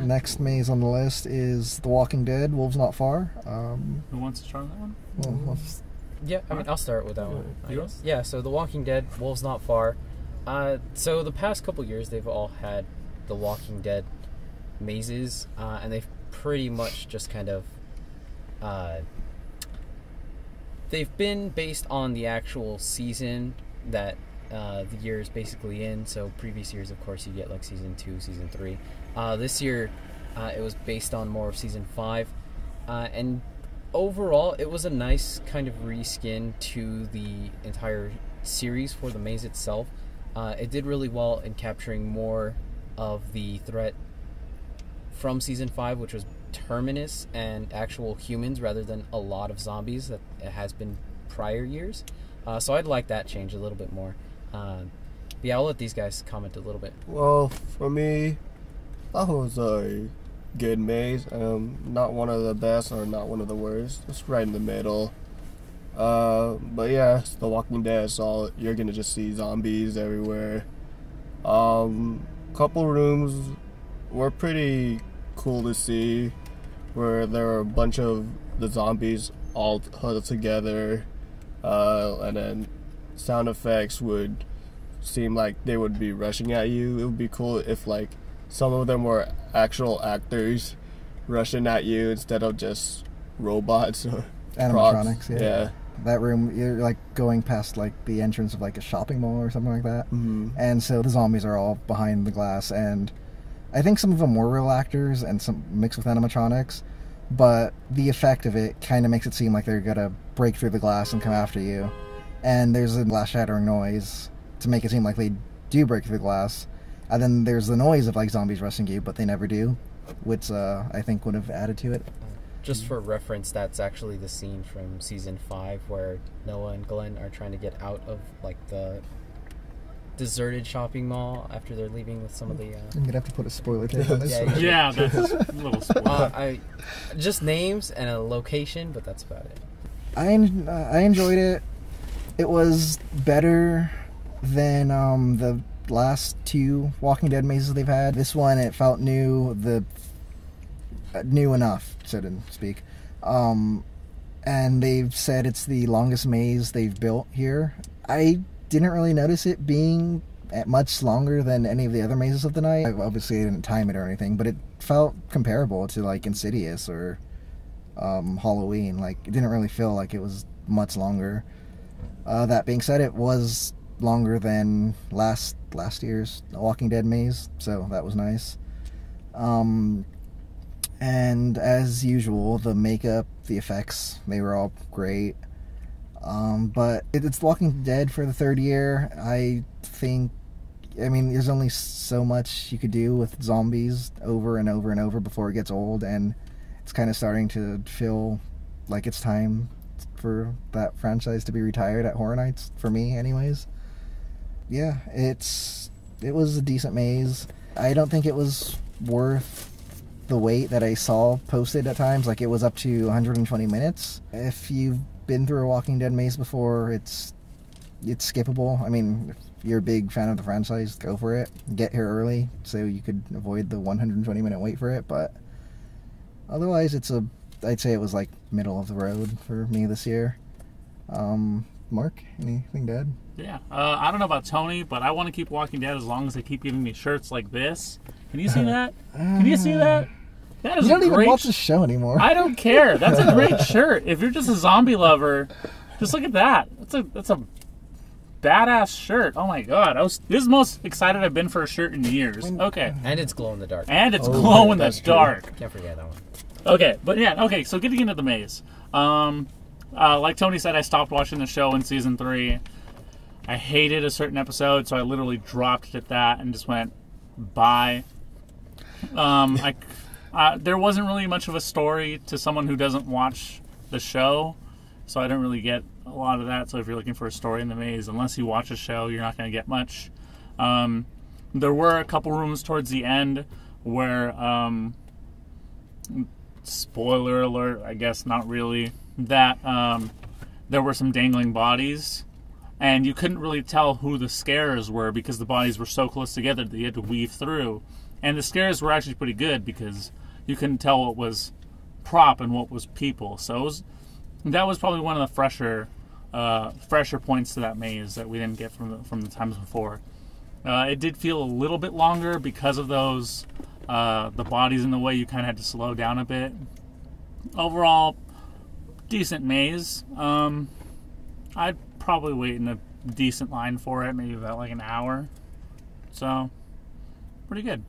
next maze on the list is The Walking Dead, Wolves Not Far. Who wants to start on that one? Well, Yeah, I mean, I'll start with that one. You go? Yeah, so The Walking Dead, Wolves Not Far. So the past couple years, they've all had The Walking Dead mazes, and they've pretty much just kind of... they've been based on the actual season that the year is basically in. So previous years, of course, you get like Season 2, Season 3. This year, it was based on more of Season 5. And overall, it was a nice kind of reskin to the entire series for the maze itself. It did really well in capturing more of the threat from Season 5, which was Terminus and actual humans rather than a lot of zombies that it has been prior years. So I'd like that change a little bit more. Yeah, I'll let these guys comment a little bit. Well, for me, that was a good maze. Not one of the best or not one of the worst. It's right in the middle. But yeah, it's The Walking Dead, so you're gonna just see zombies everywhere. Couple rooms were pretty cool to see, where there were a bunch of the zombies all huddled together, and then sound effects would seem like they would be rushing at you. It would be cool if like some of them were actual actors rushing at you instead of just robots or animatronics. props. Yeah. That room, you're like going past like the entrance of like a shopping mall or something like that. Mm-hmm. And so the zombies are all behind the glass, and I think some of them were real actors and some mixed with animatronics, but the effect of it kind of makes it seem like they're gonna break through the glass and come after you. And there's a glass shattering noise to make it seem like they do break through the glass. And then there's the noise of like zombies rushing you, but they never do, which I think would have added to it. Just for reference, that's actually the scene from Season 5 where Noah and Glenn are trying to get out of like the deserted shopping mall after they're leaving with some of the... I'm gonna have to put a spoiler tag on this. Yeah, that's a little spoiler. Just names and a location, but that's about it. I enjoyed it. It was better than the last two Walking Dead mazes they've had. This one, it felt new, new enough, so to speak. And they've said it's the longest maze they've built here. I didn't really notice it being much longer than any of the other mazes of the night. Obviously, I didn't time it or anything, but it felt comparable to like Insidious or Halloween. Like, it didn't really feel like it was much longer. That being said, it was longer than last year's Walking Dead maze, so that was nice. And as usual, the makeup, the effects, they were all great. But it's Walking Dead for the third year. I mean, there's only so much you could do with zombies over and over and over before it gets old, and it's kind of starting to feel like it's time for that franchise to be retired at Horror Nights, for me anyways. Yeah, it was a decent maze. I don't think it was worth the wait that I saw posted at times. Like, it was up to 120 minutes. If you've been through a Walking Dead maze before, it's skippable. I mean, if you're a big fan of the franchise, go for it. Get here early so you could avoid the 120 minute wait for it, but otherwise I'd say it was like middle of the road for me this year. Mark, anything to add? Yeah, I don't know about Tony, but I want to keep Walking Dead as long as they keep giving me shirts like this. Can you see that? Can you see that? That is you don't a even great watch the show anymore. I don't care. That's a great shirt. If you're just a zombie lover, just look at that. That's a badass shirt. Oh my god. This is the most excited I've been for a shirt in years. Okay. And it's glow in the dark. And it's glow in the dark. Can't forget that one. Okay, but yeah, okay, so getting into the maze. Like Tony said, I stopped watching the show in Season 3. I hated a certain episode, so I literally dropped it at that and just went, bye. There wasn't really much of a story to someone who doesn't watch the show, so I don't really get a lot of that. So if you're looking for a story in the maze, unless you watch a show, you're not going to get much. There were a couple rooms towards the end where, spoiler alert, I guess not really, that there were some dangling bodies, and you couldn't really tell who the scarers were because the bodies were so close together that you had to weave through. And the scares were actually pretty good because you couldn't tell what was prop and what was people. So that was probably one of the fresher points to that maze that we didn't get from the times before. It did feel a little bit longer because of those the bodies in the way. You kind of had to slow down a bit. Overall, decent maze. I'd probably wait in a decent line for it, maybe about like an hour. So, pretty good.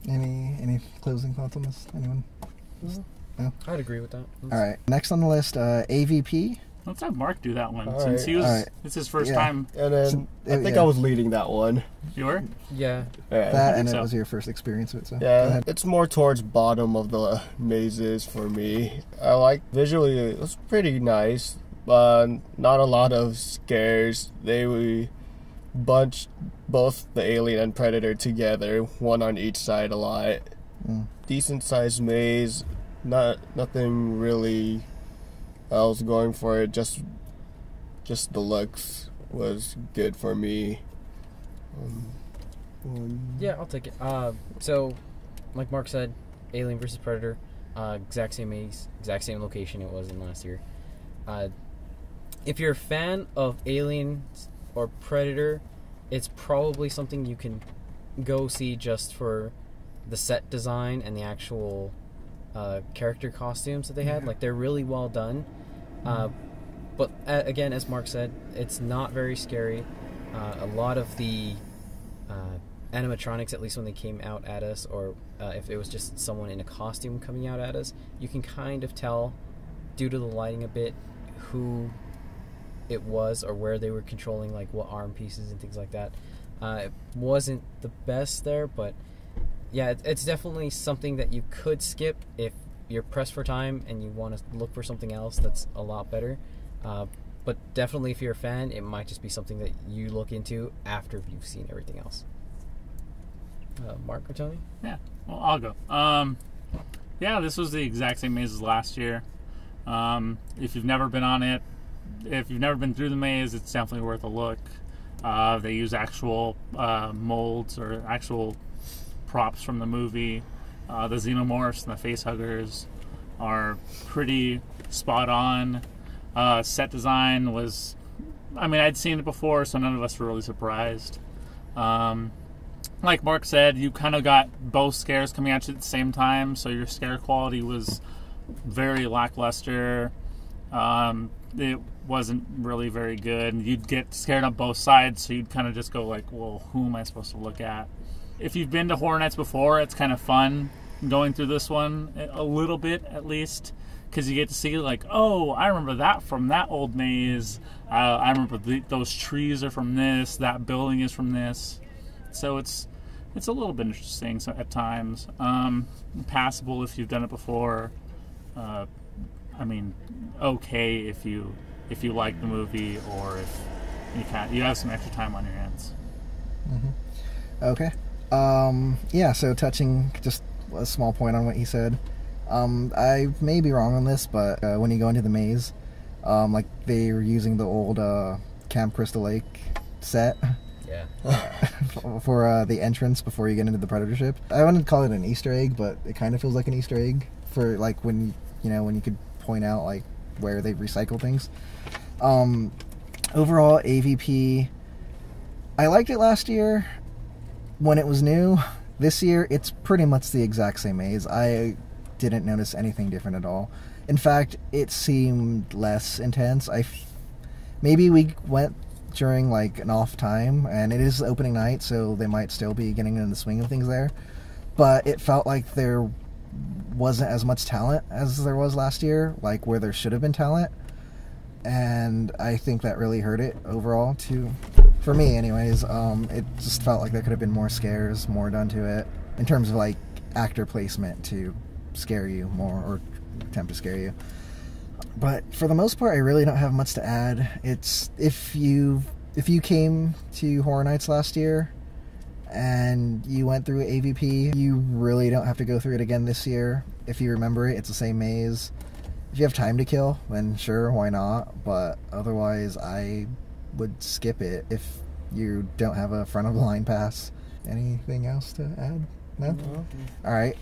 Any closing thoughts on this? Anyone? No? I'd agree with that. All right. Next on the list, AVP. Let's have Mark do that one, All since right. he was. All right. It's his first Yeah. time. And then I think yeah. I was leading that one. You were? Yeah. Yeah. That and so. it was your first experience with it. So go Yeah, ahead. it's more towards bottom of the mazes for me. I like visually, it was pretty nice, but not a lot of scares. They bunched both the alien and predator together, one on each side a lot. Decent sized maze, nothing really else going for it. Just the looks was good for me. Yeah, I'll take it. So, like Mark said, Alien vs. Predator, exact same maze, exact same location it was in last year. If you're a fan of Aliens or Predator, it's probably something you can go see just for the set design and the actual character costumes that they had. Like, they're really well done. But again, as Mark said, it's not very scary. A lot of the animatronics, at least when they came out at us, or if it was just someone in a costume coming out at us, you can kind of tell, due to the lighting a bit, who it was or where they were controlling, like what arm pieces and things like that. It wasn't the best there, but yeah, it's definitely something that you could skip if you're pressed for time and you want to look for something else that's a lot better. But definitely, if you're a fan, it might just be something that you look into after you've seen everything else. Mark or Tony? Yeah. Well, I'll go. Yeah, this was the exact same maze as last year. If you've never been on it, if you've never been through the maze, it's definitely worth a look. They use actual molds or actual props from the movie. The xenomorphs and the facehuggers are pretty spot on. Set design was, I mean, I'd seen it before, so none of us were really surprised. Like Mark said, you kind of got both scares coming at you at the same time, so your scare quality was very lackluster. It wasn't really very good. You'd get scared on both sides, so you'd kind of just go like, well, who am I supposed to look at? If you've been to Horror Nights before, it's kind of fun going through this one, a little bit at least, because you get to see like, oh, I remember that from that old maze. I remember those trees are from this, that building is from this. So it's a little bit interesting at times. Passable if you've done it before. I mean, okay if you like the movie, or if you have some extra time on your hands. Okay. Yeah, so touching just a small point on what he said. I may be wrong on this, but when you go into the maze, like they were using the old Camp Crystal Lake set. Yeah. for the entrance before you get into the Predator ship. I wouldn't call it an Easter egg, but it kind of feels like an Easter egg for like when you could point out like where they recycle things. Overall, AVP, I liked it last year when it was new. This year, it's pretty much the exact same maze. I didn't notice anything different at all. In fact, it seemed less intense. Maybe we went during like an off time, and it is opening night, so they might still be getting in the swing of things there, but it felt like there wasn't as much talent as there was last year, like where there should have been talent, and I think that really hurt it overall too, for me anyways. It just felt like there could have been more scares, more done to it in terms of like actor placement to scare you more or attempt to scare you. But for the most part, I really don't have much to add. It's if you came to Horror Nights last year and you went through AVP, you really don't have to go through it again this year. If you remember it, it's the same maze. If you have time to kill, then sure, why not? But otherwise, I would skip it if you don't have a front of the line pass. Anything else to add? No? All right.